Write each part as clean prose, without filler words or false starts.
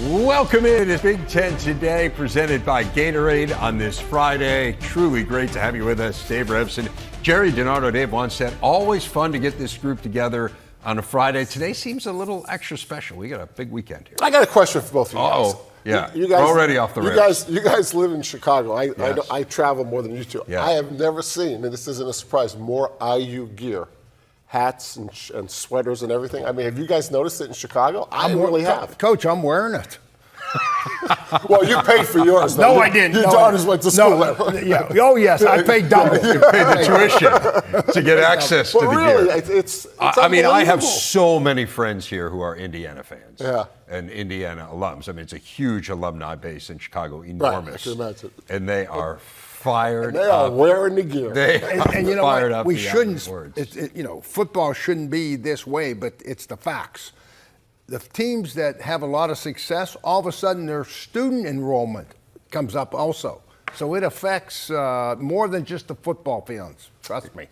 Welcome in. It's Big Ten Today, presented by Gatorade on this Friday. Truly great to have you with us. Dave Revson, Jerry DiNardo, Dave Wannstedt. Always fun to get this group together on a Friday. Today seems a little extra special. We got a big weekend here. I got a question for both of you guys. Yeah, you guys, already off the rails. You guys live in Chicago. Yes. I travel more than you two. Yes. I have never seen, and this isn't a surprise, more IU gear. Hats and sweaters and everything. I mean, have you guys noticed it in Chicago? I really have. Coach, I'm wearing it. Well, you paid for yours. No, I didn't. Your daughters went to school there. Yeah. Oh, yes, I paid double. You paid the tuition to get access to the really, gear. it's I mean, I have so many friends here who are Indiana fans. Yeah. And Indiana alums. I mean, it's a huge alumni base in Chicago, enormous. Right, I can imagine. And they are fired They are up. wearing the gear. They And you know fired what? up. We beyond shouldn't. words. Football shouldn't be this way, but it's the facts. The teams that have a lot of success, all of a sudden their student enrollment comes up also. So it affects more than just the football fans. Trust me.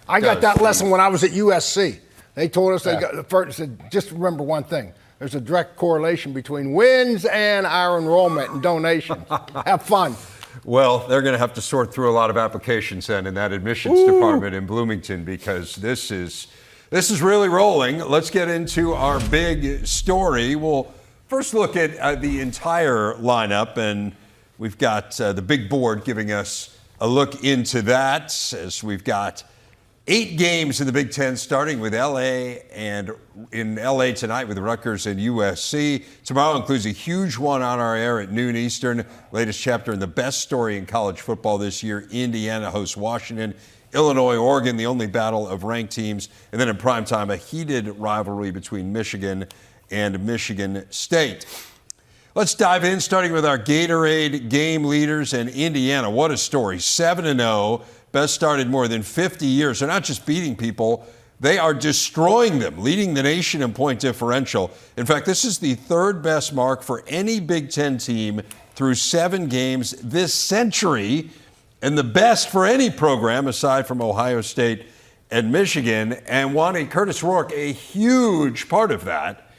I got that lesson when I was at USC. They told us said, just remember one thing. There's a direct correlation between wins and our enrollment and donations. Have fun. Well, they're going to have to sort through a lot of applications then in that admissions department in Bloomington, because this is really rolling. Let's get into our big story. We'll first look at the entire lineup, and we've got the big board giving us a look into that, as we've got 8 games in the Big Ten, starting with L.A. and in L.A. tonight with Rutgers and USC. Tomorrow includes a huge one on our air at noon Eastern. Latest chapter in the best story in college football this year. Indiana hosts Washington. Illinois, Oregon, the only battle of ranked teams. And then in primetime, a heated rivalry between Michigan and Michigan State. Let's dive in, starting with our Gatorade game leaders and Indiana. What a story. 7-0. Best start in more than 50 years. They're not just beating people, they are destroying them, leading the nation in point differential. In fact, this is the third best mark for any Big Ten team through 7 games this century, and the best for any program aside from Ohio State and Michigan. And Wani, Curtis Rourke, a huge part of that.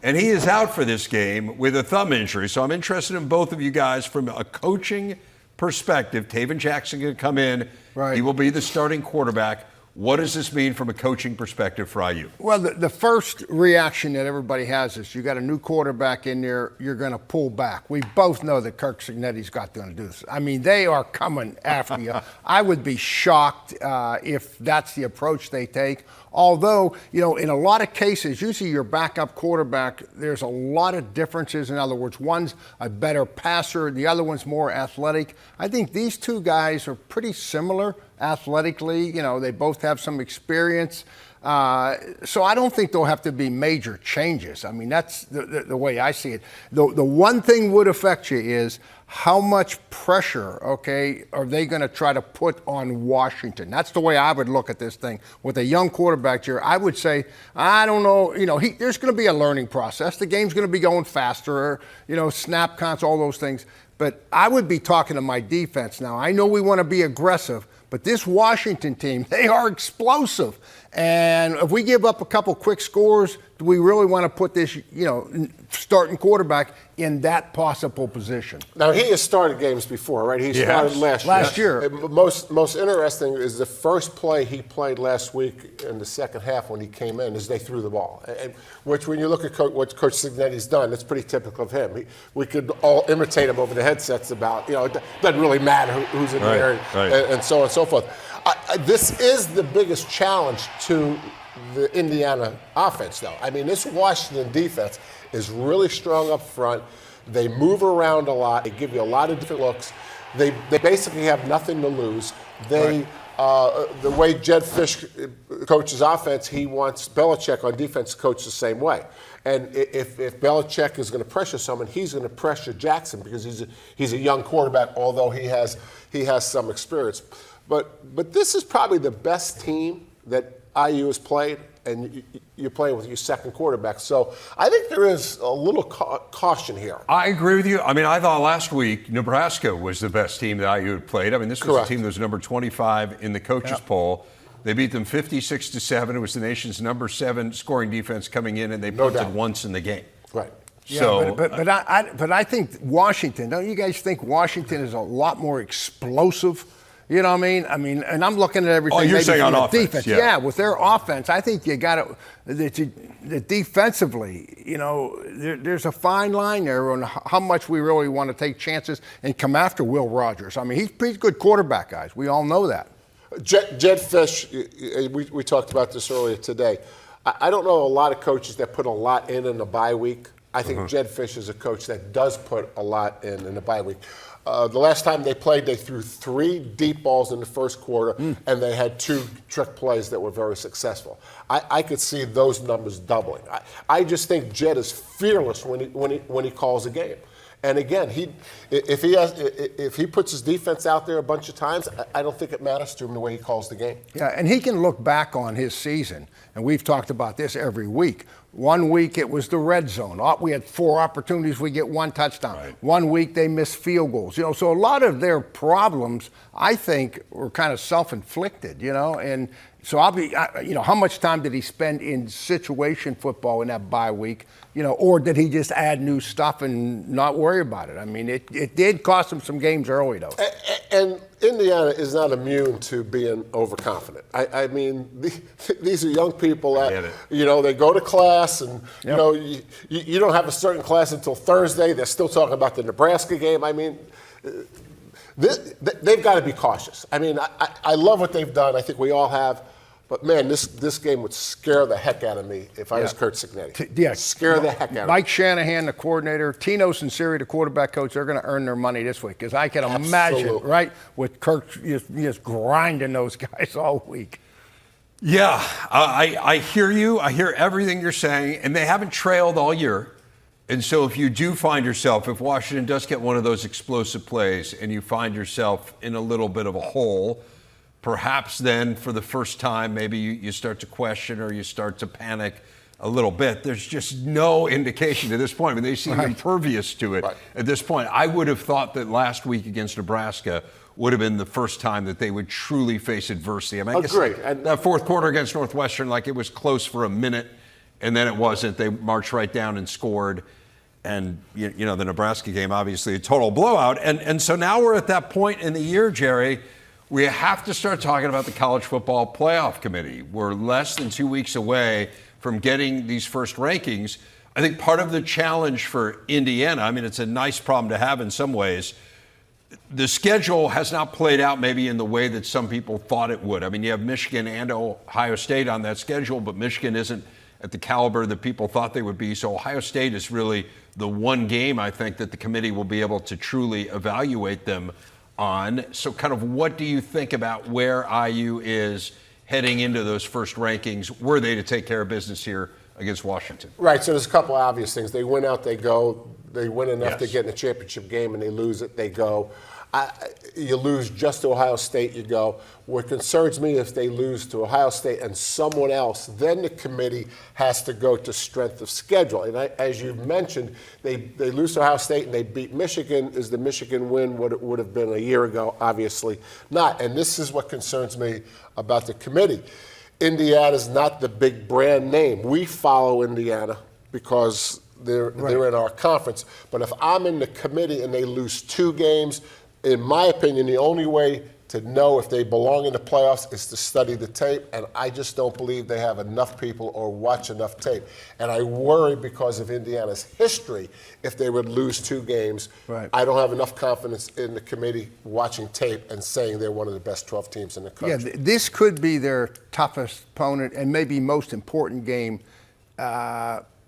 And he is out for this game with a thumb injury. So I'm interested in both of you guys from a coaching perspective. Taven Jackson going to come in. Right. He will be the starting quarterback. What does this mean from a coaching perspective for IU? Well, the first reaction that everybody has is you got a new quarterback in there, you're going to pull back. We both know that Kirk Cignetti's got to do this. I mean, they are coming after you. I would be shocked if that's the approach they take. Although, in a lot of cases, usually your backup quarterback, there's a lot of differences. In other words, one's a better passer, the other one's more athletic. I think these two guys are pretty similar athletically. They both have some experience. So I don't think there'll have to be major changes. I mean, that's the way I see it. The one thing would affect you is how much pressure, are they going to try to put on Washington? That's the way I would look at this thing. With a young quarterback here, I would say, I don't know, there's going to be a learning process. The game's going to be going faster, snap counts, all those things. But I would be talking to my defense now. I know we want to be aggressive, but this Washington team, they are explosive. And if we give up a couple quick scores, do we really want to put this, starting quarterback in that possible position? Now, he has started games before, right? He started last year. Most interesting is the first play he played last week in the second half when he came in is they threw the ball, which when you look at what Coach Cignetti's done, it's pretty typical of him. We could all imitate him over the headsets about, it doesn't really matter who's in there and so on and so forth. This is the biggest challenge to the Indiana offense, though. I mean, this Washington defense is really strong up front. They move around a lot. They give you a lot of different looks. They basically have nothing to lose. The way Jed Fish coaches offense, he wants Belichick on defense to coach the same way. And if Belichick is going to pressure someone, he's going to pressure Jackson because he's a young quarterback, although he has some experience. But this is probably the best team that IU has played, and you're playing with your second quarterback. So I think there is a little caution here. I agree with you. I mean, I thought last week Nebraska was the best team that IU had played. I mean, this was a team that was number 25 in the coaches poll. They beat them 56-7. It was the nation's number 7 scoring defense coming in, and they punted once in the game. Right. Yeah, So, but I think Washington. Don't you guys think Washington is a lot more explosive? You know what I mean, and I'm looking at everything. Oh, you're maybe saying from on the offense, defense. Yeah, with their offense, I think you got to defensively. You know, there's a fine line there on how much we really want to take chances and come after Will Rogers. I mean, he's a good quarterback, guys. We all know that. Jed Fish, we talked about this earlier today. I don't know a lot of coaches that put a lot in the bye week. I think Jed Fish is a coach that does put a lot in the bye week. The last time they played, they threw 3 deep balls in the first quarter, and they had 2 trick plays that were very successful. I could see those numbers doubling. I just think Jed is fearless when he calls a game. And again, if he puts his defense out there a bunch of times, I don't think it matters to him the way he calls the game. Yeah, and he can look back on his season, and we've talked about this every week. One week it was the red zone. We had 4 opportunities, we get 1 touchdown. Right. One week they missed field goals. You know, so a lot of their problems, I think, were kind of self-inflicted. You know, and so how much time did he spend in situation football in that bye week? You know, or did he just add new stuff and not worry about it? I mean, it did cost him some games early, though. And Indiana is not immune to being overconfident. I mean, these are young people that, you know, they go to class and, you know, you don't have a certain class until Thursday. They're still talking about the Nebraska game. I mean, they've got to be cautious. I mean, I love what they've done. I think we all have. But, man, this game would scare the heck out of me if I was Kurt Cignetti. Scare the heck out of me. Mike Shanahan, the coordinator, Tino Sinceri, the quarterback coach, they're going to earn their money this week. Because I can imagine, right, with Kirk just grinding those guys all week. Yeah, I hear you. I hear everything you're saying. And they haven't trailed all year. And so if you do find yourself, if Washington does get one of those explosive plays and you find yourself in a little bit of a hole, perhaps then for the first time, maybe you start to question or you start to panic a little bit. There's just no indication to this point. I mean, they seem impervious to it at this point. I would have thought that last week against Nebraska would have been the first time that they would truly face adversity. I mean, I guess that fourth quarter against Northwestern, like it was close for a minute, and then it wasn't. They marched right down and scored. And, you know, the Nebraska game, obviously a total blowout. And so now we're at that point in the year, Jerry, we have to start talking about the College Football Playoff Committee. We're less than 2 weeks away from getting these first rankings. I think part of the challenge for Indiana, I mean, it's a nice problem to have in some ways. The schedule has not played out maybe in the way that some people thought it would. I mean, you have Michigan and Ohio State on that schedule, but Michigan isn't at the caliber that people thought they would be. So Ohio State is really the one game, I think, that the committee will be able to truly evaluate them on. So kind of what do you think about where IU is heading into those first rankings? Were they to take care of business here against Washington? Right, so there's a couple of obvious things. They win out, they go. They win enough to get in the championship game, and they lose it, they go. You lose just to Ohio State, you go. What concerns me if they lose to Ohio State and someone else, then the committee has to go to strength of schedule. And as you mentioned, they lose to Ohio State and they beat Michigan. Is the Michigan win what it would have been a year ago? Obviously not. And this is what concerns me about the committee. Indiana's not the big brand name. We follow Indiana because they're in our conference. But if I'm in the committee and they lose 2 games, in my opinion, the only way to know if they belong in the playoffs is to study the tape, and I just don't believe they have enough people or watch enough tape. And I worry because of Indiana's history, if they would lose 2 games, I don't have enough confidence in the committee watching tape and saying they're one of the best 12 teams in the country. Yeah, this could be their toughest opponent and maybe most important game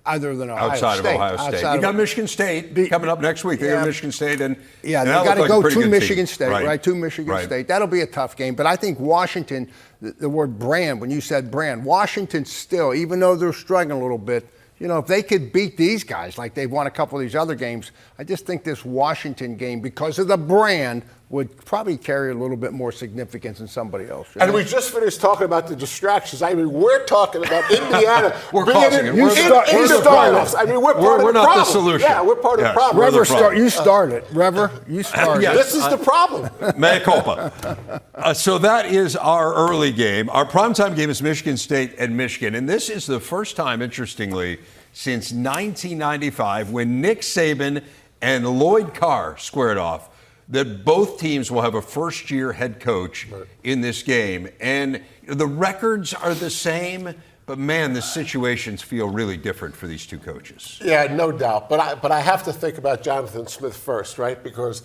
other than Ohio State. Outside of Ohio State. You got Michigan State coming up next week. They got Michigan State. And they got to go to Michigan State, right? To Michigan State. That'll be a tough game. But I think Washington, the word brand, when you said brand, Washington still, even though they're struggling a little bit, you know, if they could beat these guys like they've won a couple of these other games, I just think this Washington game, because of the brand, would probably carry a little bit more significance than somebody else. And we just finished talking about the distractions. I mean, we're talking about Indiana. We're causing it. We're the problem. I mean, we're part of the problem. We're not the solution. Yeah, we're part of the problem. Rever, you started. Rever, you started. This is the problem. Mea culpa. So that is our early game. Our primetime game is Michigan State and Michigan. And this is the first time, interestingly, since 1995 when Nick Saban and Lloyd Carr squared off that both teams will have a first-year head coach in this game. And the records are the same, but man, the situations feel really different for these two coaches. Yeah, no doubt. But I have to think about Jonathan Smith first, right? Because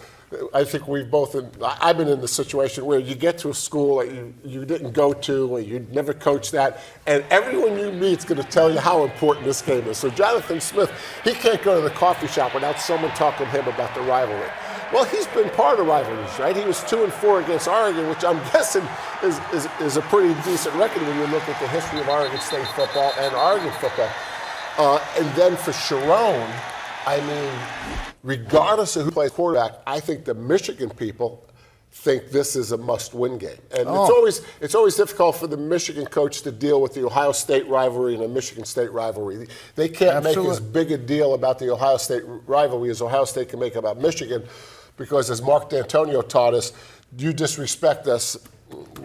I think I've been in the situation where you get to a school that you didn't go to, or you never coached that, and everyone you meet is going to tell you how important this game is. So Jonathan Smith, he can't go to the coffee shop without someone talking to him about the rivalry. Well, he's been part of rivalries, right? He was 2-4 against Oregon, which I'm guessing is a pretty decent record when you look at the history of Oregon State football and Oregon football. And then for Sharon, I mean, regardless of who plays quarterback, I think the Michigan people think this is a must-win game. And it's always difficult for the Michigan coach to deal with the Ohio State rivalry and the Michigan State rivalry. They can't make as big a deal about the Ohio State rivalry as Ohio State can make about Michigan, because as Mark D'Antonio taught us, you disrespect us,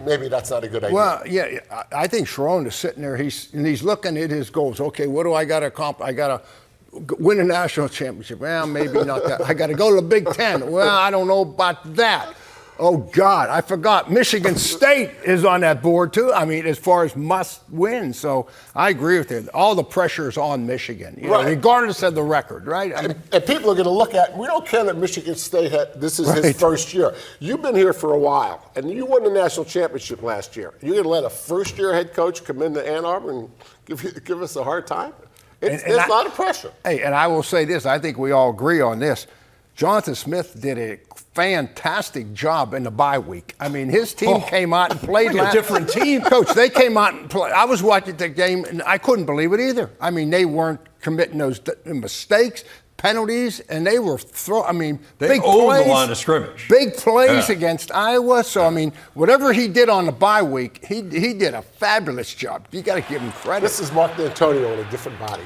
maybe that's not a good idea. Well, yeah, I think Sharon is sitting there, he's looking at his goals. Okay, what do I got to accomplish? I got to win a national championship. Well, maybe not that. I got to go to the Big Ten. Well, I don't know about that. Oh, God, I forgot. Michigan State is on that board, too. I mean, as far as must win. So I agree with you. All the pressure is on Michigan, regardless of the record, right? I mean, and people are going to look at, we don't care that Michigan State this is his first year. You've been here for a while, and you won the national championship last year. You're going to let a first-year head coach come into Ann Arbor and give us a hard time? It's a lot of pressure. Hey, and I will say this. I think we all agree on this. Jonathan Smith did a fantastic job in the bye week. I mean, his team came out and played like a different team. Coach, they came out and played. I was watching the game, and I couldn't believe it either. I mean, they weren't committing those mistakes, penalties, and they were they big owned plays. The line of scrimmage. Big plays against Iowa. So, I mean, whatever he did on the bye week, he did a fabulous job. You got to give him credit. This is Mark D'Antonio in a different body.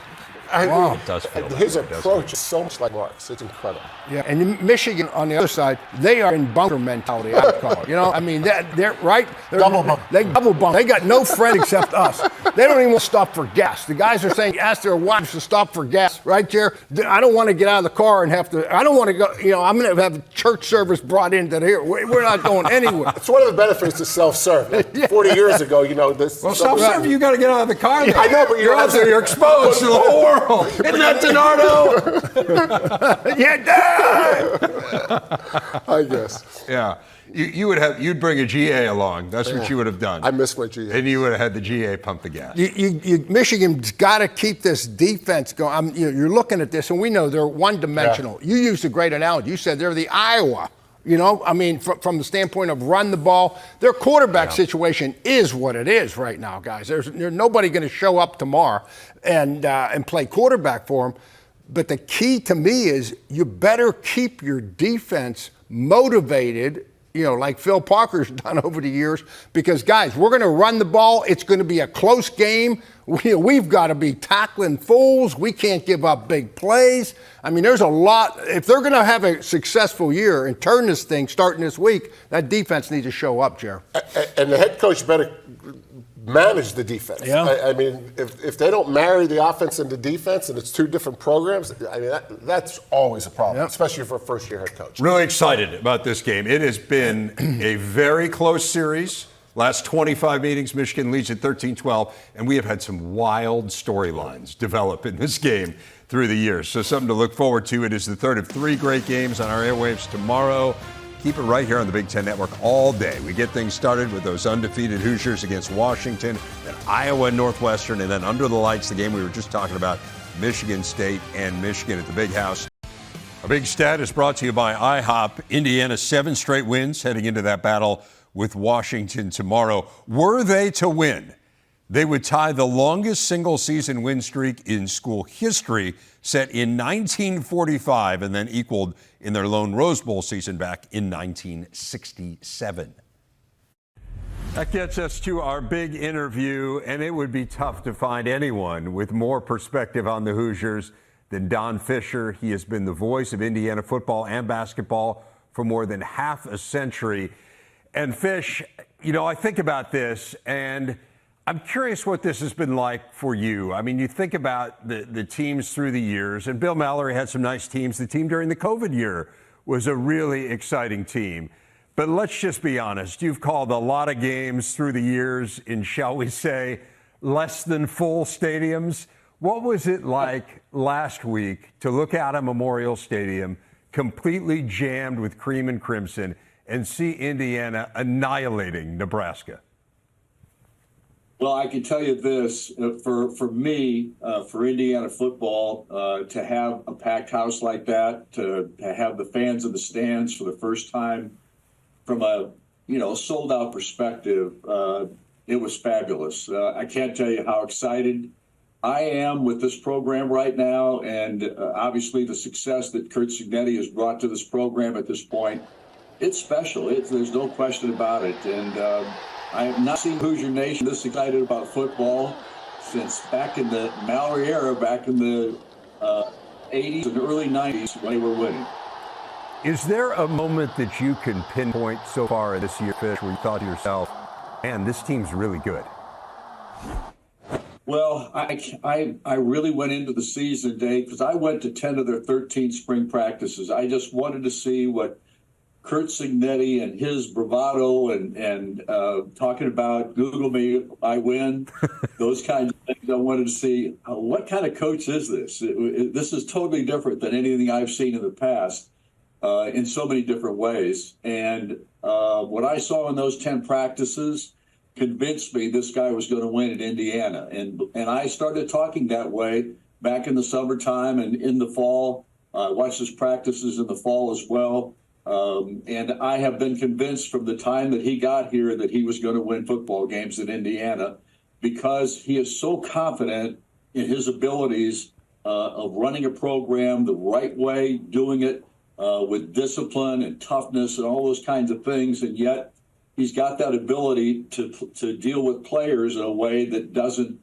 Wow. It does feel his approach is so much like Mark's. It's incredible. Yeah, and Michigan on the other side, they are in bunker mentality, I would call it. You know, I mean, they're right. Double bunk. They double bunk. They got no friend except us. They don't even want to stop for gas. The guys are saying, ask their wives to stop for gas, right, Jer? I don't want to get out of the car and have to, I don't want to go, I'm going to have a church service brought into here. We're not going anywhere. It's one of the benefits of self-serve. 40 years ago, this. Well, self-serve, you got to get out of the car. I know, but you're out there, you're exposed to the whole world. Isn't that DiNardo? Yeah, Dad! I guess. Yeah. You'd bring a GA along. That's what you would have done. I miss my GA. And you would have had the GA pump the gas. Michigan's got to keep this defense going. You're looking at this, and we know they're one-dimensional. Yeah. You used a great analogy. You said they're the Iowa. From the standpoint of run the ball, their quarterback situation is what it is right now, guys. There's nobody going to show up tomorrow and play quarterback for them. But the key to me is you better keep your defense motivated, like Phil Parker's done over the years, because, guys, we're going to run the ball. It's going to be a close game. We've got to be tackling fools. We can't give up big plays. I mean, there's a lot. If they're going to have a successful year and turn this thing starting this week, that defense needs to show up, Jer. And the head coach better manage the defense. Yeah. I mean, if they don't marry the offense and the defense, and it's two different programs, I mean, that's always a problem, especially for a first-year head coach. Really excited about this game. It has been a very close series. Last 25 meetings, Michigan leads at 13-12, and we have had some wild storylines develop in this game through the years. So something to look forward to. It is the third of 3 great games on our airwaves tomorrow. Keep it right here on the Big Ten Network all day. We get things started with those undefeated Hoosiers against Washington, then Iowa and Northwestern, and then under the lights, the game we were just talking about, Michigan State and Michigan at the Big House. A big stat is brought to you by IHOP. Indiana 7 straight wins heading into that battle with Washington tomorrow. Were they to win, they would tie the longest single-season win streak in school history, set in 1945 and then equaled in their lone Rose Bowl season back in 1967. That gets us to our big interview, and it would be tough to find anyone with more perspective on the Hoosiers than Don Fischer. He has been the voice of Indiana football and basketball for more than half a century. And Fish, I think about this, and I'm curious what this has been like for you. I mean, you think about the teams through the years, and Bill Mallory had some nice teams. The team during the COVID year was a really exciting team. But let's just be honest. You've called a lot of games through the years in, shall we say, less than full stadiums. What was it like last week to look out at Memorial Stadium, completely jammed with cream and crimson, and see Indiana annihilating Nebraska? Well, I can tell you this, for me, for Indiana football, to have a packed house like that, to have the fans in the stands for the first time from a, sold out perspective, it was fabulous. I can't tell you how excited I am with this program right now, and obviously the success that Curt Cignetti has brought to this program at this point. It's special. There's no question about it. And I have not seen Hoosier Nation this excited about football since back in the Mallory era, back in the 80s and early 90s when they were winning. Is there a moment that you can pinpoint so far this year, Fish, where you thought to yourself, man, this team's really good? Well, I really went into the season, Dave, because I went to 10 of their 13 spring practices. I just wanted to see what Curt Cignetti and his bravado and talking about Google me, I win, those kinds of things. I wanted to see what kind of coach is this? This is totally different than anything I've seen in the past in so many different ways. And what I saw in those 10 practices convinced me this guy was going to win at Indiana. And I started talking that way back in the summertime and in the fall. I watched his practices in the fall as well. And I have been convinced from the time that he got here that he was going to win football games in Indiana because he is so confident in his abilities of running a program the right way, doing it with discipline and toughness and all those kinds of things. And yet he's got that ability to deal with players in a way that doesn't,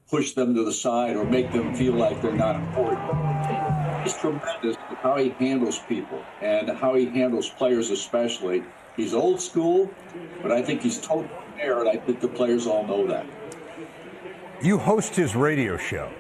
push them to the side or make them feel like they're not important. He's tremendous with how he handles people and how he handles players especially. He's old school, but I think he's totally fair, and I think the players all know that. You host his radio show,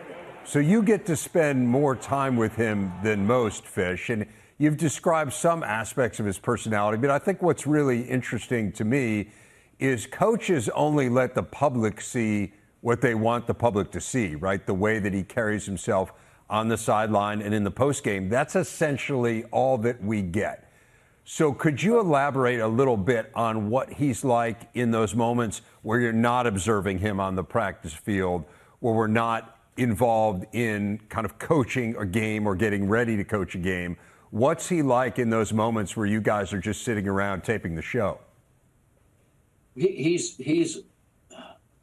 so you get to spend more time with him than most, Fish, and you've described some aspects of his personality, but I think what's really interesting to me is coaches only let the public see what they want the public to see, right? The way that he carries himself on the sideline and in the postgame. That's essentially all that we get. So could you elaborate a little bit on what he's like in those moments where you're not observing him on the practice field, where we're not involved in kind of coaching a game or getting ready to coach a game? What's he like in those moments where you guys are just sitting around taping the show?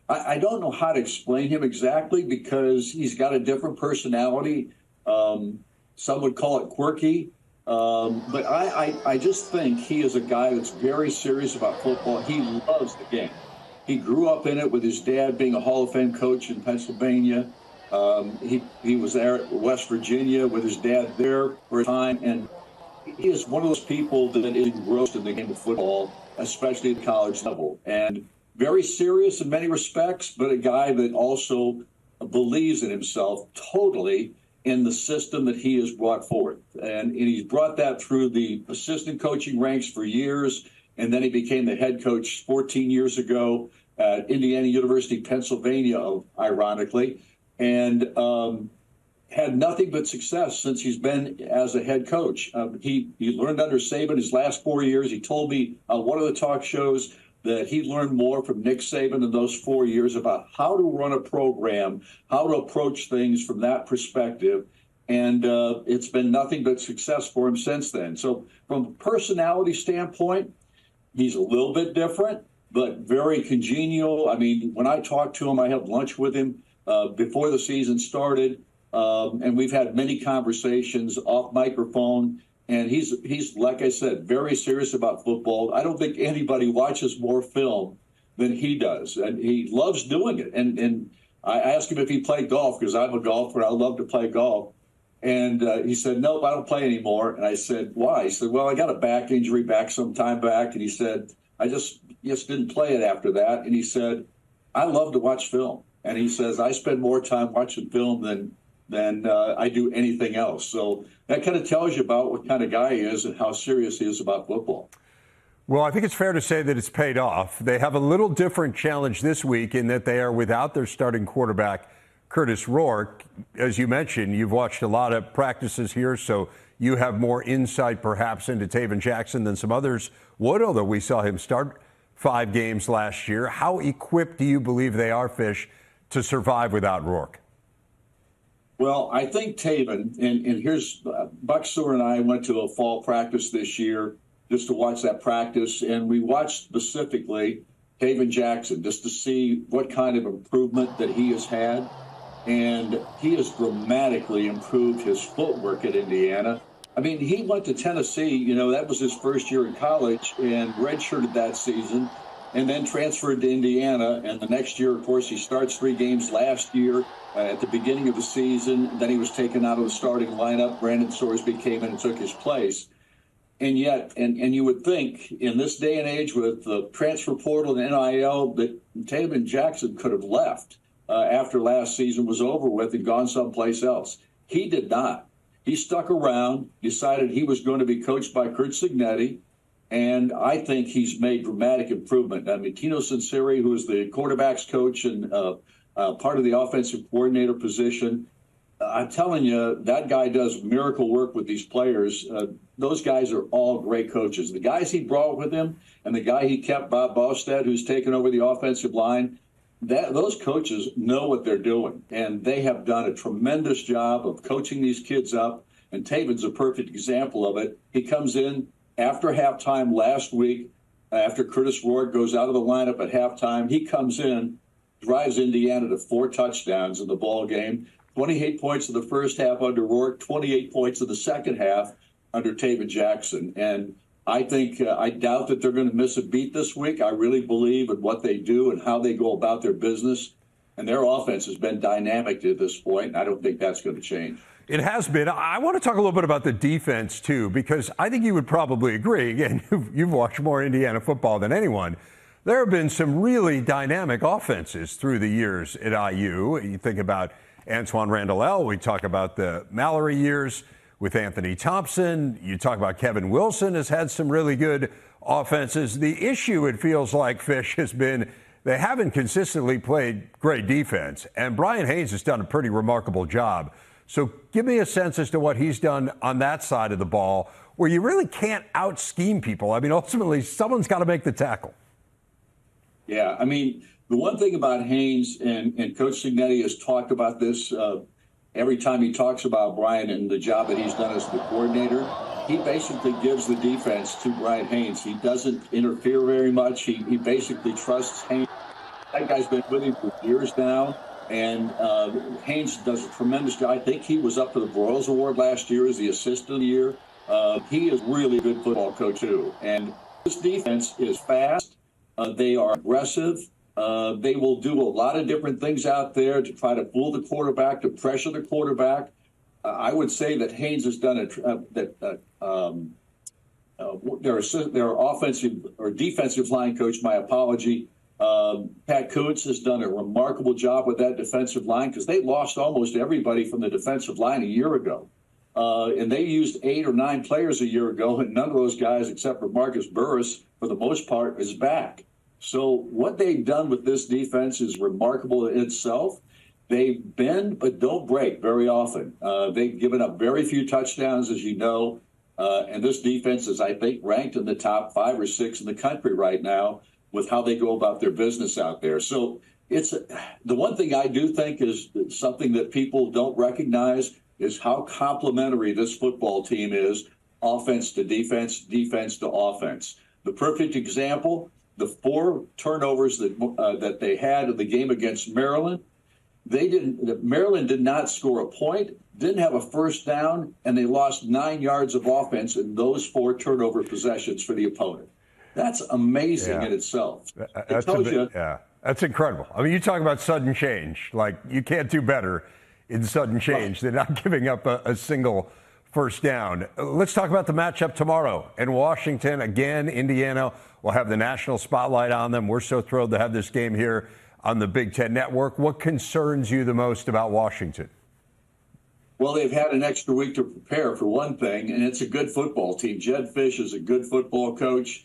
I don't know how to explain him exactly because he's got a different personality. Some would call it quirky. But I just think he is a guy that's very serious about football. He loves the game. He grew up in it with his dad being a Hall of Fame coach in Pennsylvania. He was there at West Virginia with his dad there for a time. And he is one of those people that is engrossed in the game of football, especially at college level. And very serious in many respects, but a guy that also believes in himself totally in the system that he has brought forth. And he's brought that through the assistant coaching ranks for years, and then he became the head coach 14 years ago at Indiana University, Pennsylvania, ironically, and had nothing but success since he's been as a head coach. He learned under Saban his last 4 years. He told me on one of the talk shows that he learned more from Nick Saban in those 4 years about how to run a program, how to approach things from that perspective. And it's been nothing but success for him since then. So from a personality standpoint, he's a little bit different, but very congenial. I mean, when I talk to him, I had lunch with him before the season started. And we've had many conversations off microphone. And he's, like I said, very serious about football. I don't think anybody watches more film than he does. And he loves doing it. And I asked him if he played golf, because I'm a golfer and I love to play golf. And he said, nope, I don't play anymore. And I said, why? He said, well, I got a back injury back some time back. And he said, I just didn't play it after that. And he said, I love to watch film. And he says, I spend more time watching film than I do anything else. So that kind of tells you about what kind of guy he is and how serious he is about football. Well, I think it's fair to say that it's paid off. They have a little different challenge this week in that they are without their starting quarterback, Curtis Rourke. As you mentioned, you've watched a lot of practices here, so you have more insight perhaps into Taven Jackson than some others would, although we saw him start 5 games last year. How equipped do you believe they are, Fish, to survive without Rourke? Well, I think Taven, and here's Buck Sewer and I went to a fall practice this year just to watch that practice, and we watched specifically Taven Jackson just to see what kind of improvement that he has had. And he has dramatically improved his footwork at Indiana. I mean, he went to Tennessee, that was his first year in college, and redshirted that season, and then transferred to Indiana. And the next year, of course, he starts 3 games last year at the beginning of the season. Then he was taken out of the starting lineup. Brandon Sorsby came in and took his place. And yet, and you would think in this day and age with the transfer portal and NIL that Taven Jackson could have left after last season was over with and gone someplace else. He did not. He stuck around, decided he was going to be coached by Curt Cignetti, and I think he's made dramatic improvement. I mean, Tino Sinceri, who is the quarterback's coach and part of the offensive coordinator position, I'm telling you, that guy does miracle work with these players. Those guys are all great coaches. The guys he brought with him and the guy he kept, Bob Bostad, who's taken over the offensive line, those coaches know what they're doing, and they have done a tremendous job of coaching these kids up, and Taven's a perfect example of it. He comes in after halftime last week, after Curtis Rourke goes out of the lineup at halftime. He comes in, drives Indiana to 4 touchdowns in the ball game, 28 points in the first half under Rourke, 28 points in the second half under Taven Jackson. And I think I doubt that they're going to miss a beat this week. I really believe in what they do and how they go about their business. And their offense has been dynamic to this point, and I don't think that's going to change. It has been. I want to talk a little bit about the defense, too, because I think you would probably agree. Again, you've watched more Indiana football than anyone. There have been some really dynamic offenses through the years at IU. You think about Antoine Randall. We talk about the Mallory years with Anthony Thompson. You talk about Kevin Wilson has had some really good offenses. The issue, it feels like, Fish, has been they haven't consistently played great defense. And Brian Haynes has done a pretty remarkable job. So give me a sense as to what he's done on that side of the ball where you really can't out-scheme people. I mean, ultimately, someone's got to make the tackle. Yeah, I mean, the one thing about Haynes, and Coach Cignetti has talked about this every time he talks about Brian and the job that he's done as the coordinator, he basically gives the defense to Brian Haynes. He doesn't interfere very much. He basically trusts Haynes. That guy's been with him for years now, and Haynes does a tremendous job. I think he was up for the Broyles Award last year as the assistant of the year. He is really a good football coach, too. And this defense is fast. They are aggressive. They will do a lot of different things out there to try to fool the quarterback, to pressure the quarterback. I would say that Haynes has done their offensive or defensive line coach, my apology, Pat Kuntz has done a remarkable job with that defensive line because they lost almost everybody from the defensive line a year ago. And they used 8 or 9 players a year ago, and none of those guys, except for Marcus Burris, for the most part, is back. So what they've done with this defense is remarkable in itself. They bend but don't break very often. They've given up very few touchdowns, as you know, and this defense is, I think, ranked in the top 5 or 6 in the country right now with how they go about their business out there. So it's the one thing I do think is something that people don't recognize is how complementary this football team is, offense to defense, defense to offense. The perfect example, the 4 turnovers that they had in the game against Maryland, Maryland did not score a point, didn't have a first down, and they lost 9 yards of offense in those 4 turnover possessions for the opponent. That's amazing in itself. It tells you. Yeah, that's incredible. I mean, you talk about sudden change. Like, you can't do better in sudden change. They're not giving up a single first down. Let's talk about the matchup tomorrow in Washington. Again, Indiana will have the national spotlight on them. We're so thrilled to have this game here on the Big Ten Network. What concerns you the most about Washington? Well, they've had an extra week to prepare, for one thing, and it's a good football team. Jed Fish is a good football coach.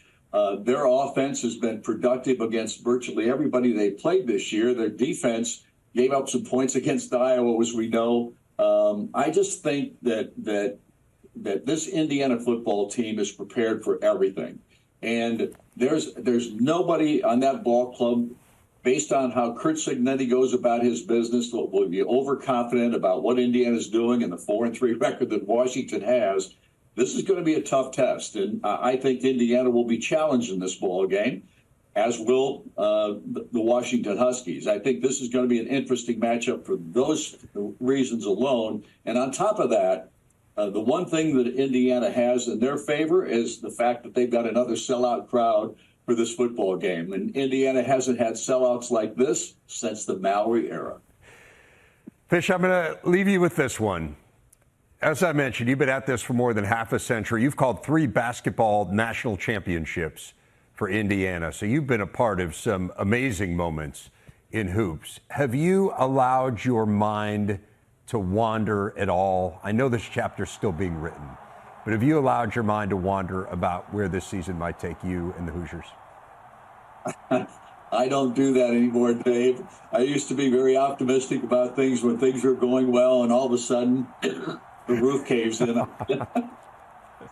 Their offense has been productive against virtually everybody they played this year. Their defense gave up some points against Iowa, as we know. I just think that this Indiana football team is prepared for everything. And there's nobody on that ball club, based on how Curt Cignetti goes about his business, will be overconfident about what Indiana's doing and the 4-3 record that Washington has. This is going to be a tough test, and I think Indiana will be challenged in this ball game, as will the Washington Huskies. I think this is going to be an interesting matchup for those reasons alone. And on top of that, the one thing that Indiana has in their favor is the fact that they've got another sellout crowd for this football game. And Indiana hasn't had sellouts like this since the Mallory era. Fish, I'm going to leave you with this one. As I mentioned, you've been at this for more than half a century. You've called 3 basketball national championships for Indiana. So you've been a part of some amazing moments in hoops. Have you allowed your mind to wander at all? I know this chapter's still being written, but have you allowed your mind to wander about where this season might take you and the Hoosiers? I don't do that anymore, Dave. I used to be very optimistic about things when things were going well, and all of a sudden the roof caves in.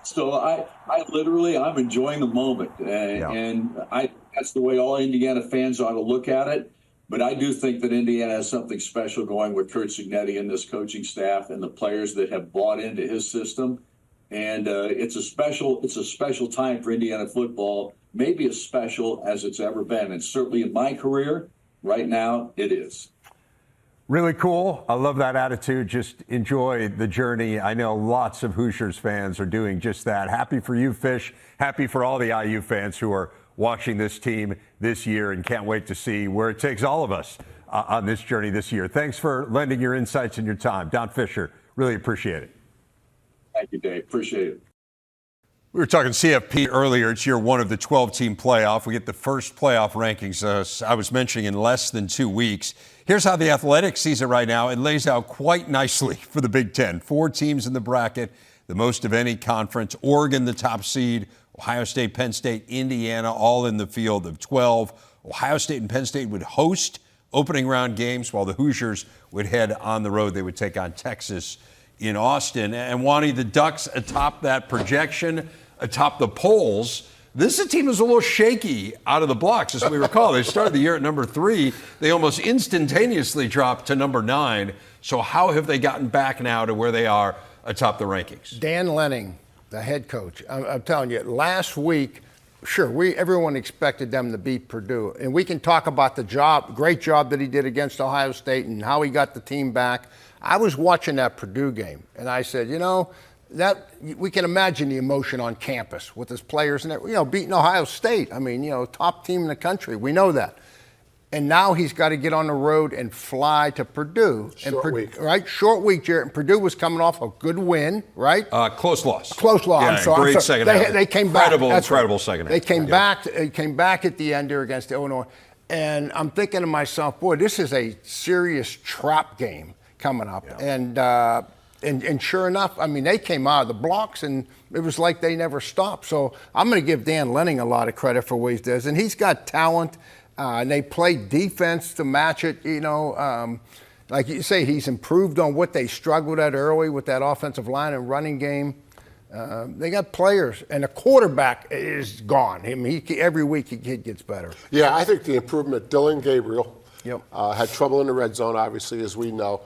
So I'm enjoying the moment, and that's the way all Indiana fans ought to look at it. But I do think that Indiana has something special going with Curt Cignetti and this coaching staff and the players that have bought into his system. And it's a special time for Indiana football, maybe as special as it's ever been. And certainly in my career, right now, it is. Really cool. I love that attitude. Just enjoy the journey. I know lots of Hoosiers fans are doing just that. Happy for you, Fish. Happy for all the IU fans who are watching this team this year and can't wait to see where it takes all of us on this journey this year. Thanks for lending your insights and your time. Don Fischer, really appreciate it. Thank you, Dave. Appreciate it. We were talking CFP earlier. It's year 1 of the 12-team playoff. We get the first playoff rankings, I was mentioning, in less than 2 weeks. Here's how the Athletic sees it right now. It lays out quite nicely for the Big Ten. 4 teams in the bracket, the most of any conference. Oregon, the top seed. Ohio State, Penn State, Indiana, all in the field of 12. Ohio State and Penn State would host opening round games, while the Hoosiers would head on the road. They would take on Texas in Austin. And Wani, the Ducks atop that projection, atop the polls. This team is a little shaky out of the blocks, as we recall. They started the year at number 3. They almost instantaneously dropped to number 9. So how have they gotten back now to where they are atop the rankings? Dan Lanning, the head coach, I'm telling you, last week, sure, everyone expected them to beat Purdue. And we can talk about the great job that he did against Ohio State and how he got the team back. I was watching that Purdue game, and I said, that we can imagine the emotion on campus with his players and beating Ohio State. I mean, top team in the country. We know that. And now he's got to get on the road and fly to Purdue. Short week. Right? Short week, Jared. And Purdue was coming off a good win, right? Close loss. Close loss. Yeah, great second half. They came back. Incredible second half. They came back. They came back at the end there against Illinois. And I'm thinking to myself, boy, this is a serious trap game coming up. Yeah. And sure enough, I mean, they came out of the blocks, and it was like they never stopped. So I'm going to give Dan Lanning a lot of credit for what he does. And he's got talent. And they play defense to match it, like you say, he's improved on what they struggled at early with that offensive line and running game. They got players, and the quarterback is gone. I mean, every week he gets better. Yeah, I think the improvement, Dylan Gabriel had trouble in the red zone, obviously, as we know.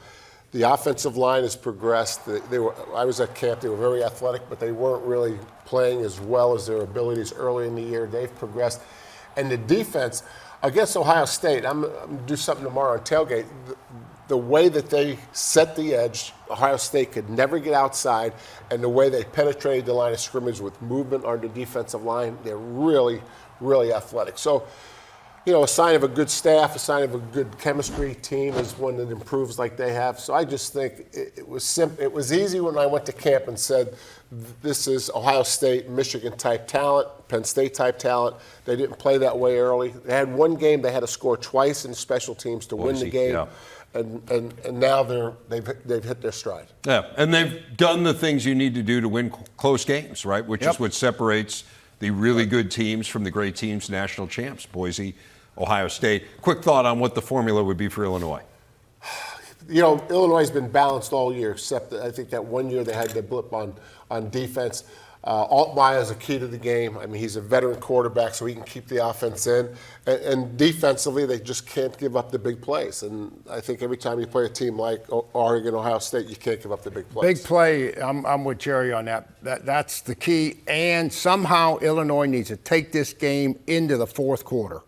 The offensive line has progressed. I was at camp. They were very athletic, but they weren't really playing as well as their abilities early in the year. They've progressed. And the defense, against Ohio State, I'm going to do something tomorrow on Tailgate. The way that they set the edge, Ohio State could never get outside, and the way they penetrated the line of scrimmage with movement on the defensive line, they're really, really athletic. So, a sign of a good staff, a sign of a good chemistry team is one that improves like they have. So I just think it was simple. It was easy when I went to camp and said, this is Ohio State, Michigan type talent, Penn State type talent. They didn't play that way early. They had one game they had to score twice in special teams to win the game. Yeah. And now they've hit their stride. Yeah, and they've done the things you need to do to win close games, right? Which is what separates the really good teams from the great teams, national champs, Boise, Ohio State. Quick thought on what the formula would be for Illinois. Illinois has been balanced all year, except that I think that one year they had the blip on defense. Altmaier is a key to the game. I mean, he's a veteran quarterback, so he can keep the offense in. And defensively, they just can't give up the big plays. And I think every time you play a team like Oregon, Ohio State, you can't give up the big plays. Big play, I'm with Jerry on that. That's the key. And somehow Illinois needs to take this game into the fourth quarter.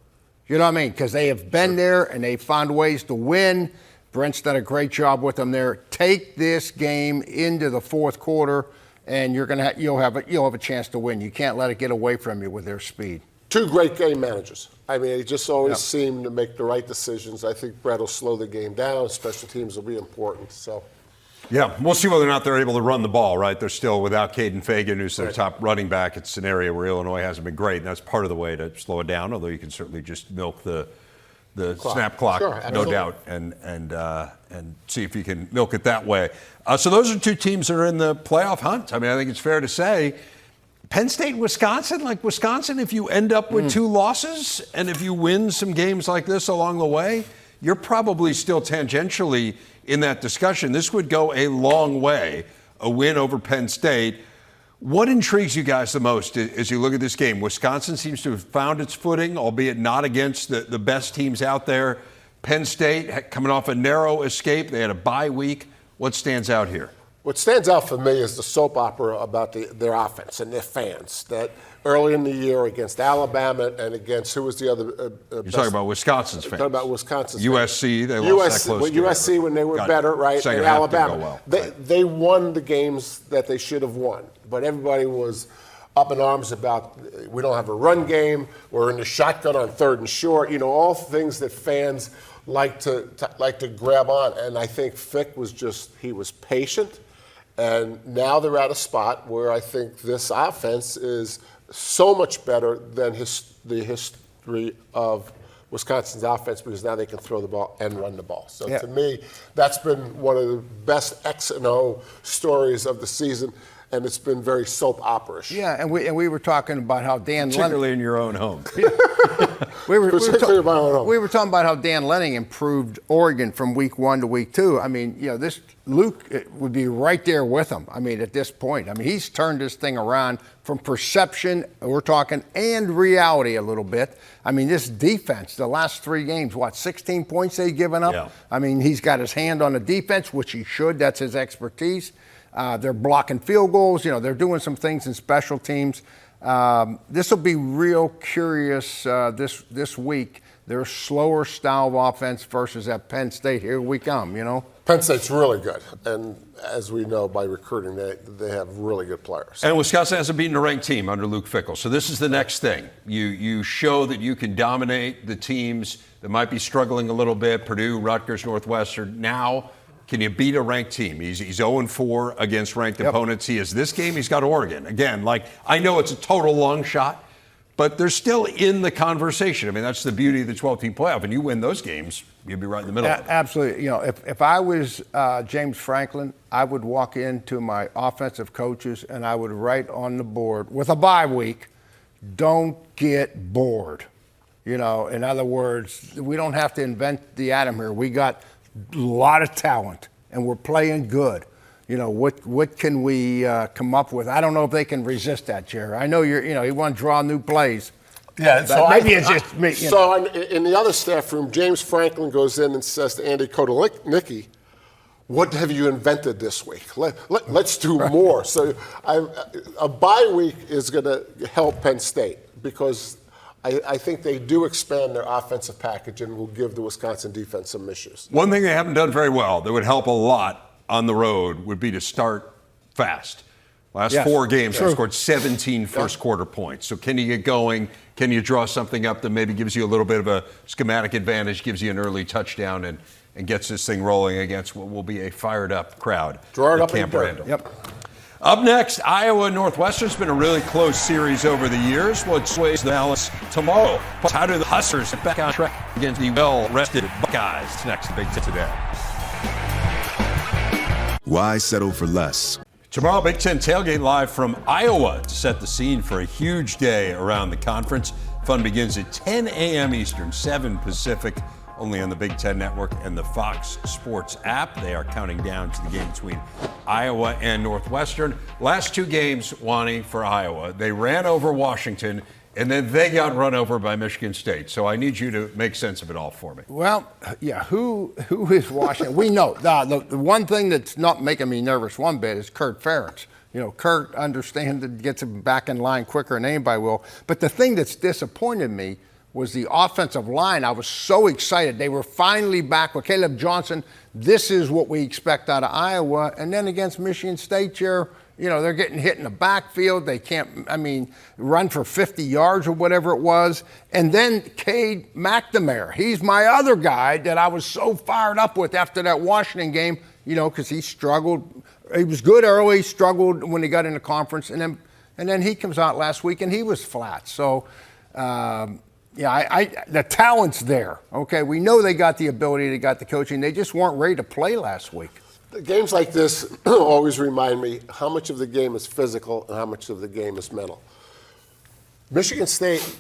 You know what I mean? Because they have been there and they've found ways to win. Brent's done a great job with them there. Take this game into the fourth quarter, and you'll have a chance to win. You can't let it get away from you with their speed. Two great game managers. I mean, they just always seem to make the right decisions. I think Brett will slow the game down. Special teams will be important. So, yeah, we'll see whether or not they're able to run the ball, right? They're still without Caden Fagan, who's their top running back. It's an area where Illinois hasn't been great, and that's part of the way to slow it down, although you can certainly just milk the snap clock, no doubt, and see if you can milk it that way. So those are two teams that are in the playoff hunt. I mean, I think it's fair to say Penn State, Wisconsin, if you end up with two losses and if you win some games like this along the way, you're probably still tangentially in that discussion. This would go a long way, a win over Penn State. What intrigues you guys the most as you look at this game? Wisconsin seems to have found its footing, albeit not against the best teams out there. Penn State coming off a narrow escape. They had a bye week. What stands out here? What stands out for me is the soap opera about their offense and their fans. That early in the year against Alabama and against, who was the other? You're talking about Wisconsin's fans. Talking about Wisconsin's USC, they lost that close. USC when they were better, right? Second and half Alabama. didn't go well. They won the games that they should have won. But everybody was up in arms about we don't have a run game, we're in the shotgun on third and short, all things that fans like to grab on. And I think Fick was he was patient. And now they're at a spot where I think this offense is so much better than the history of Wisconsin's offense, because now they can throw the ball and run the ball. So to me, that's been one of the best X and O stories of the season. And it's been very soap opera-ish. Yeah, and we were talking about how Dan Lennon, particularly in your own home. we were talking about how Dan Lennon improved Oregon from week 1 to week 2. I mean, this Luke would be right there with him. I mean, at this point, he's turned this thing around from perception, we're talking, and reality a little bit. I mean, this defense, the last 3 games, 16 points they've given up? Yeah. I mean, he's got his hand on the defense, which he should. That's his expertise. They're blocking field goals. They're doing some things in special teams. This will be real curious this week. Their slower style of offense versus at Penn State. Here we come, Penn State's really good. And as we know by recruiting, they have really good players. And Wisconsin hasn't beaten a ranked team under Luke Fickell. So this is the next thing. You show that you can dominate the teams that might be struggling a little bit, Purdue, Rutgers, Northwestern. Now, can you beat a ranked team? He's 0-4 against ranked opponents. He has this game. He's got Oregon. Again, I know it's a total long shot, but they're still in the conversation. I mean, that's the beauty of the 12-team playoff. And you win those games, you'd be right in the middle of it. Absolutely. If I was James Franklin, I would walk into my offensive coaches and I would write on the board with a bye week, don't get bored. In other words, we don't have to invent the atom here. We got a lot of talent, and we're playing good. What can we come up with? I don't know if they can resist that, Jerry. I know you want to draw new plays. Yeah, so maybe it's just me. So in the other staff room, James Franklin goes in and says to Andy Kotelnicki, what have you invented this week? Let's do more. So a bye week is going to help Penn State because I think they do expand their offensive package and will give the Wisconsin defense some issues. One thing they haven't done very well that would help a lot on the road would be to start fast. Last 4 games, they've scored 17 first-quarter points. So can you get going? Can you draw something up that maybe gives you a little bit of a schematic advantage, gives you an early touchdown, and gets this thing rolling against what will be a fired-up crowd? Draw it up Camp Randall. Yep. Up next, Iowa Northwestern. It's been a really close series over the years. What sways the balance tomorrow? How do the Huskers get back on track against the well-rested Buckeyes? It's next, the Big Ten today. Why settle for less? Tomorrow, Big Ten tailgate live from Iowa to set the scene for a huge day around the conference. Fun begins at 10 a.m. Eastern, 7 Pacific, only on the Big Ten Network and the Fox Sports app. They are counting down to the game between Iowa and Northwestern. Last 2 games, Wani, for Iowa, they ran over Washington, and then they got run over by Michigan State. So I need you to make sense of it all for me. Well, yeah, who is Washington? We know. The one thing that's not making me nervous one bit is Kurt Ferentz. Kurt understands it, gets him back in line quicker than anybody will. But the thing that's disappointed me was the offensive line. I was so excited. They were finally back with Caleb Johnson. This is what we expect out of Iowa. And then against Michigan State, they're getting hit in the backfield. They can't, run for 50 yards or whatever it was. And then Cade McNamara. He's my other guy that I was so fired up with after that Washington game, because he struggled. He was good early, struggled when he got in the conference. And then he comes out last week and he was flat. So, the talent's there. Okay, we know they got the ability, they got the coaching. They just weren't ready to play last week. Games like this always remind me how much of the game is physical and how much of the game is mental. Michigan State,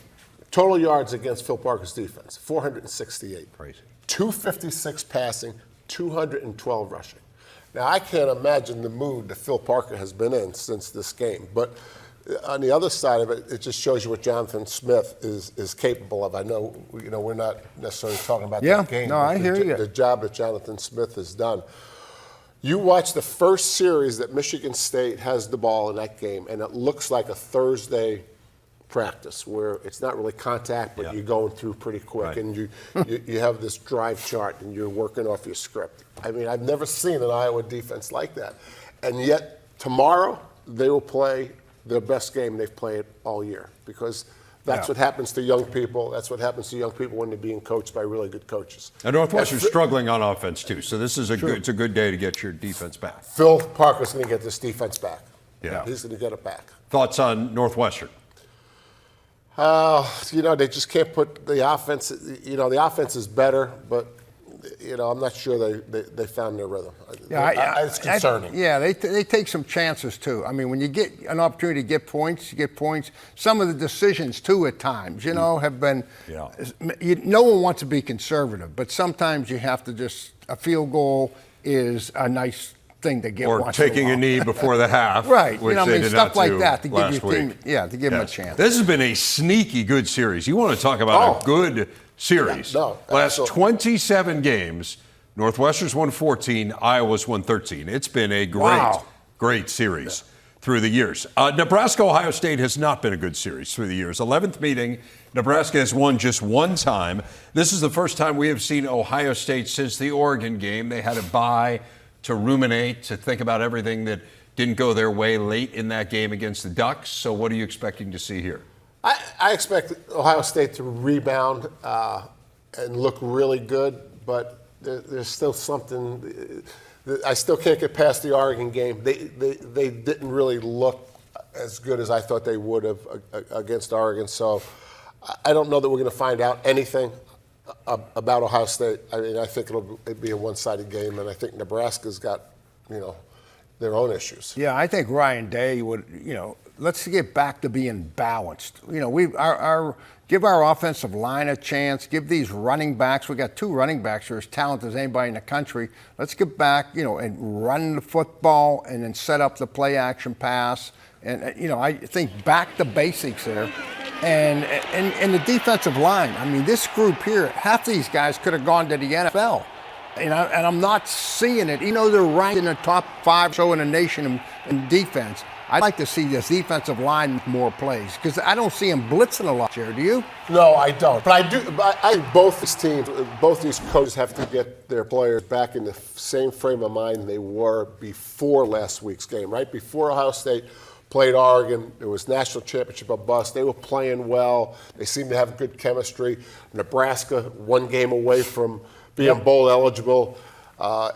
total yards against Phil Parker's defense, 468. Crazy. 256 passing, 212 rushing. Now, I can't imagine the mood that Phil Parker has been in since this game, but on the other side of it, it just shows you what Jonathan Smith is capable of. I know, we're not necessarily talking about that game. No, I hear you. The job that Jonathan Smith has done. You watch the first series that Michigan State has the ball in that game, and it looks like a Thursday practice where it's not really contact, but you're going through pretty quick, right. And you have this drive chart, and you're working off your script. I've never seen an Iowa defense like that. And yet, tomorrow, they will play their best game they've played all year, because that's what happens to young people. That's what happens to young people when they're being coached by really good coaches. And Northwestern's struggling on offense, too. So this is it's a good day to get your defense back. Phil Parker's going to get this defense back. Yeah. He's going to get it back. Thoughts on Northwestern? They just can't put the offense, the offense is better, but, I'm not sure they found their rhythm. It's concerning. They take some chances, too. When you get an opportunity to get points, you get points. Some of the decisions, too, at times, have been, no one wants to be conservative, but sometimes you have to a field goal is a nice thing to get. Or taking a knee before the half. Right. Which they did stuff not like do that to give last your team, week. to give them a chance. This has been a sneaky good series. You want to talk about a good series. Last 27 games, Northwestern's won 14, Iowa's won 13. It's been a great series through the years. Nebraska-Ohio State has not been a good series through the years. 11th meeting, Nebraska has won just one time. This is the first time we have seen Ohio State since the Oregon game. They had a bye to ruminate, to think about everything that didn't go their way late in that game against the Ducks. So what are you expecting to see here? I expect Ohio State to rebound and look really good, but there's still something. I still can't get past the Oregon game. They didn't really look as good as I thought they would have against Oregon. So I don't know that we're going to find out anything about Ohio State. I think it'll be a one-sided game, and I think Nebraska's got, their own issues. Yeah, I think Ryan Day would, let's get back to being balanced. Give our offensive line a chance. Give these running backs. We got 2 running backs who are as talented as anybody in the country. Let's get back, and run the football, and then set up the play-action pass. And I think back to basics there. And the defensive line. This group here, half these guys could have gone to the NFL. And I'm not seeing it. They're ranked in the top 5 or so in the nation in defense. I'd like to see this defensive line more plays because I don't see him blitzing a lot here. Do you? No, I don't. But I do. I think both these teams, both these coaches have to get their players back in the same frame of mind they were before last week's game, right? Before Ohio State played Oregon, it was national championship or bust. They were playing well. They seemed to have good chemistry. Nebraska, one game away from being bowl eligible.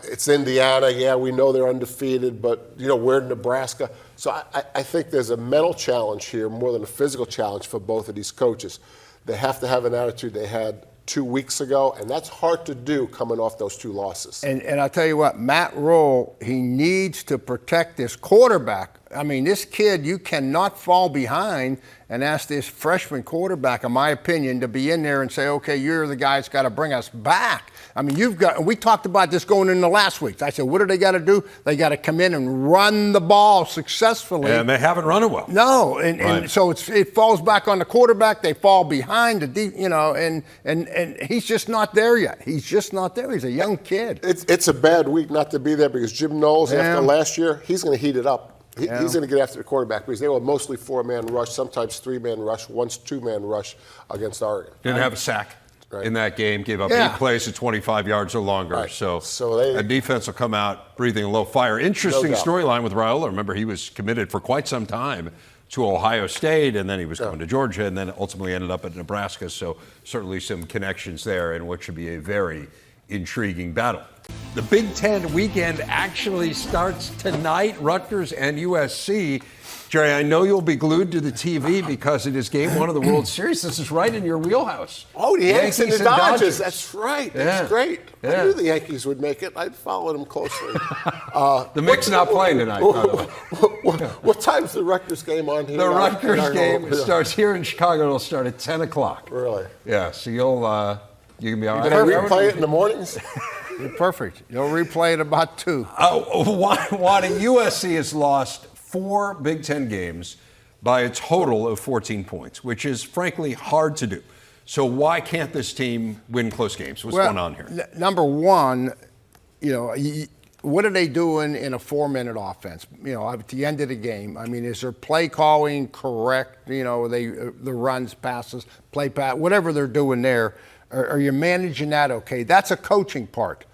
It's Indiana. Yeah, we know they're undefeated, but, we're Nebraska. So I think there's a mental challenge here more than a physical challenge for both of these coaches. They have to have an attitude they had 2 weeks ago, and that's hard to do coming off those 2 losses. And I'll tell you what, Matt Rule, he needs to protect this quarterback. I mean, this kid, you cannot fall behind and ask this freshman quarterback, in my opinion, to be in there and say, okay, you're the guy that's got to bring us back. I mean, we talked about this going into last week. I said, what do they got to do? They got to come in and run the ball successfully. And they haven't run it well. No, and so it falls back on the quarterback. They fall behind, and he's just not there yet. He's just not there. He's a young kid. It's a bad week not to be there because Jim Knowles, after last year, he's going to heat it up. He's going to get after the quarterback because they were mostly 4-man rush, sometimes 3-man rush, once 2-man rush against Oregon. Didn't have a sack in that game, gave up 8 plays at 25 yards or longer. Right. So they, a defense will come out breathing a low fire. Interesting storyline with Raiola. Remember, he was committed for quite some time to Ohio State, and then he was going to Georgia, and then ultimately ended up at Nebraska. So certainly some connections there in what should be a very intriguing battle. The Big Ten weekend actually starts tonight, Rutgers and USC. Jerry, I know you'll be glued to the TV because it is game 1 of the World Series. This is right in your wheelhouse. Oh, the Yankees and the Dodgers. That's right. That's great. Yeah. I knew the Yankees would make it. I'd followed them closely. The Knicks not playing tonight, by the way. What time's the Rutgers game on here? The Rutgers game starts here in Chicago. It'll start at 10 o'clock. Really? Yeah, so you can be all right. Did I replay it in the mornings? You're perfect. You'll replay it about 2. Wadi, USC has lost 4 Big Ten games by a total of 14 points, which is frankly hard to do. So why can't this team win close games? What's going on here? Number one, what are they doing in a 4-minute offense? At the end of the game, I mean, is their play calling correct? The runs, passes, play pass, whatever they're doing there. Are you managing that okay? That's a coaching part.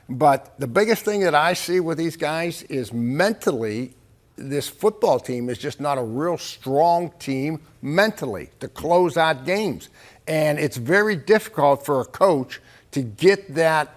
But the biggest thing that I see with these guys is mentally, this football team is just not a real strong team mentally to close out games. And it's very difficult for a coach to get that.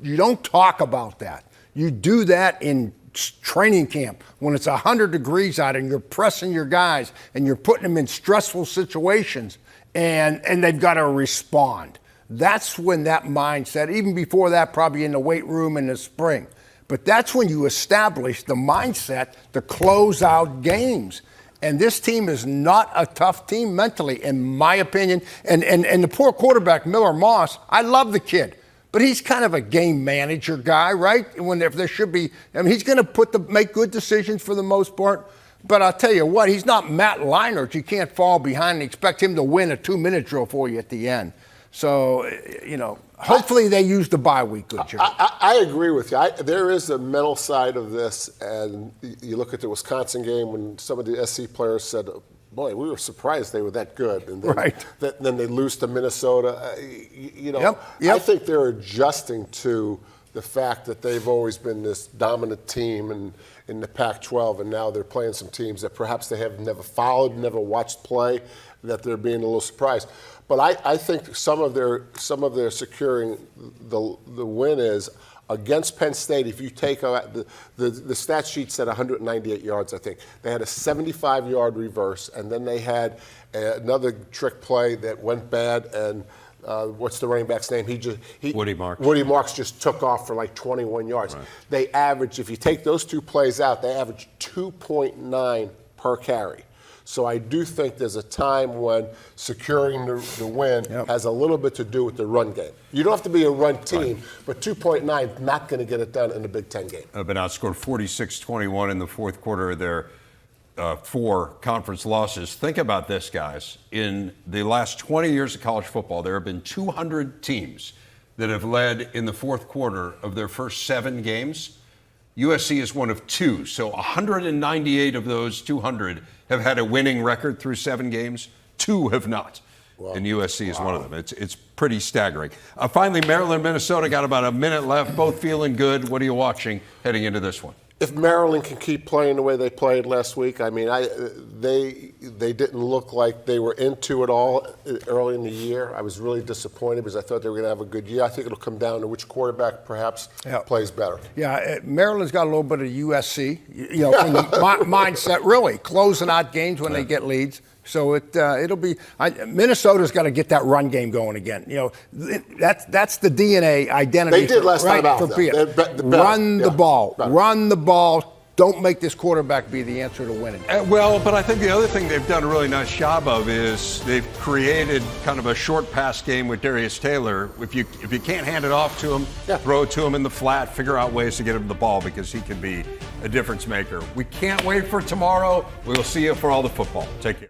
You don't talk about that. You do that in training camp when it's 100 degrees out and you're pressing your guys and you're putting them in stressful situations and they've got to respond. That's when that mindset, even before that, probably in the weight room in the spring. But that's when you establish the mindset to close out games. And this team is not a tough team mentally, in my opinion. And the poor quarterback, Miller Moss, I love the kid. But he's kind of a game manager guy, right? If there should be, he's going to make good decisions for the most part. But I'll tell you what, he's not Matt Leinart. You can't fall behind and expect him to win a 2-minute drill for you at the end. So, hopefully they use the bye week good, Jerry. I agree with you. There is a mental side of this, and you look at the Wisconsin game when some of the SC players said, boy, we were surprised they were that good. And then, then they lose to Minnesota. I think they're adjusting to the fact that they've always been this dominant team in the Pac-12, and now they're playing some teams that perhaps they have never followed, never watched play, that they're being a little surprised. But I think some of their securing the win is against Penn State. If you take the stat sheet said 198 yards, I think they had a 75-yard reverse, and then they had another trick play that went bad. And what's the running back's name? Woody Marks. Woody Marks just took off for like 21 yards. Right. They averaged, if you take those 2 plays out, they averaged 2.9 per carry. So I do think there's a time when securing the win has a little bit to do with the run game. You don't have to be a run team, but 2.9 not going to get it done in a Big Ten game. Been outscored 46-21 in the fourth quarter of their 4 conference losses. Think about this, guys. In the last 20 years of college football, there have been 200 teams that have led in the fourth quarter of their first 7 games. USC is one of 2. So 198 of those 200 have had a winning record through 7 games. 2 have not. Wow. And USC is one of them. It's pretty staggering. Finally, Maryland, Minnesota got about a minute left. Both feeling good. What are you watching heading into this one? If Maryland can keep playing the way they played last week, I mean, they didn't look like they were into it all early in the year. I was really disappointed because I thought they were going to have a good year. I think it'll come down to which quarterback perhaps plays better. Yeah, Maryland's got a little bit of USC, from the mindset, really, closing out games when they get leads. So it'll be Minnesota's got to get that run game going again. That's the DNA identity. They did last time out. Run the ball. Run the ball. Don't make this quarterback be the answer to winning. Well, but I think the other thing they've done a really nice job of is they've created kind of a short pass game with Darius Taylor. If you can't hand it off to him, throw it to him in the flat, figure out ways to get him the ball because he can be a difference maker. We can't wait for tomorrow. We'll see you for all the football. Take care.